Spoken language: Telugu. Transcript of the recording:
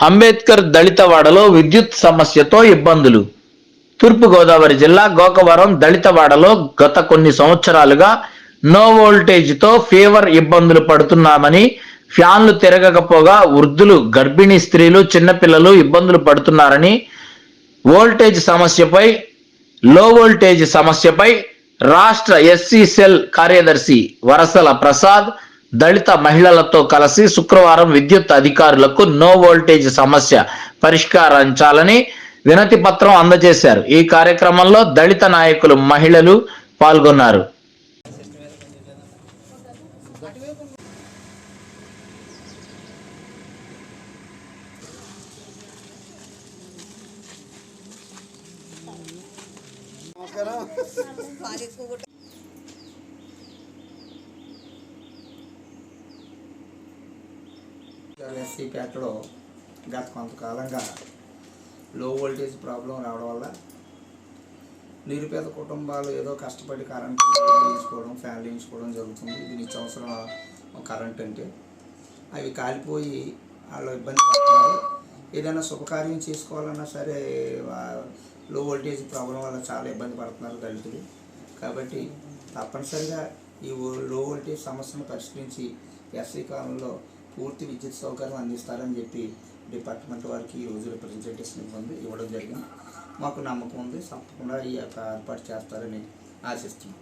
అంబేద్కర్ దళితవాడలో విద్యుత్ సమస్యతో ఇబ్బందులు. తూర్పుగోదావరి జిల్లా గోకవరం దళితవాడలో గత కొన్ని సంవత్సరాలుగా నో వోల్టేజ్తో ఫీవర్ ఇబ్బందులు పడుతున్నామని, ఫ్యాన్లు తిరగకపోగా వృద్ధులు, గర్భిణీ స్త్రీలు, చిన్నపిల్లలు ఇబ్బందులు పడుతున్నారని, లో వోల్టేజ్ సమస్యపై రాష్ట్ర ఎస్సీ సెల్ కార్యదర్శి వరసల ప్రసాద్ దళిత మహిళలతో కలిసి శుక్రవారం విద్యుత్ అధికారులకు నో వోల్టేజ్ సమస్య పరిష్కరించాలని వినతి పత్రం అందజేశారు. ఈ కార్యక్రమంలో దళిత నాయకులు, మహిళలు పాల్గొన్నారు. ఎస్సీ పేటలో గత కొంతకాలంగా లో వోల్టేజ్ ప్రాబ్లం రావడం వల్ల నిరుపేద కుటుంబాలు ఏదో కష్టపడి కరెంట్ వేయించుకోవడం, ఫ్యాన్లు వేయించుకోవడం జరుగుతుంది. ఇది నిత్యావసరం కరెంట్ అంటే అవి కాలిపోయి వాళ్ళు ఇబ్బంది పడుతున్నారు. ఏదైనా శుభకార్యం చేసుకోవాలన్నా సరే లో వోల్టేజ్ ప్రాబ్లం వల్ల చాలా ఇబ్బంది పడుతున్నారు దళితులు. కాబట్టి తప్పనిసరిగా ఈ లో వోల్టేజ్ సమస్యను పరిష్కరించి ఎస్సీ కాలంలో పూర్తి విద్యుత్ సౌకర్యం అందిస్తారని చెప్పి డిపార్ట్మెంట్ వారికి ఈరోజు రిప్రజెంటేషన్ ఇవ్వడం జరిగింది. మాకు నమ్మకం ఉంది, తప్పకుండా ఈ యొక్క ఏర్పాటు చేస్తారని ఆశిస్తున్నాం.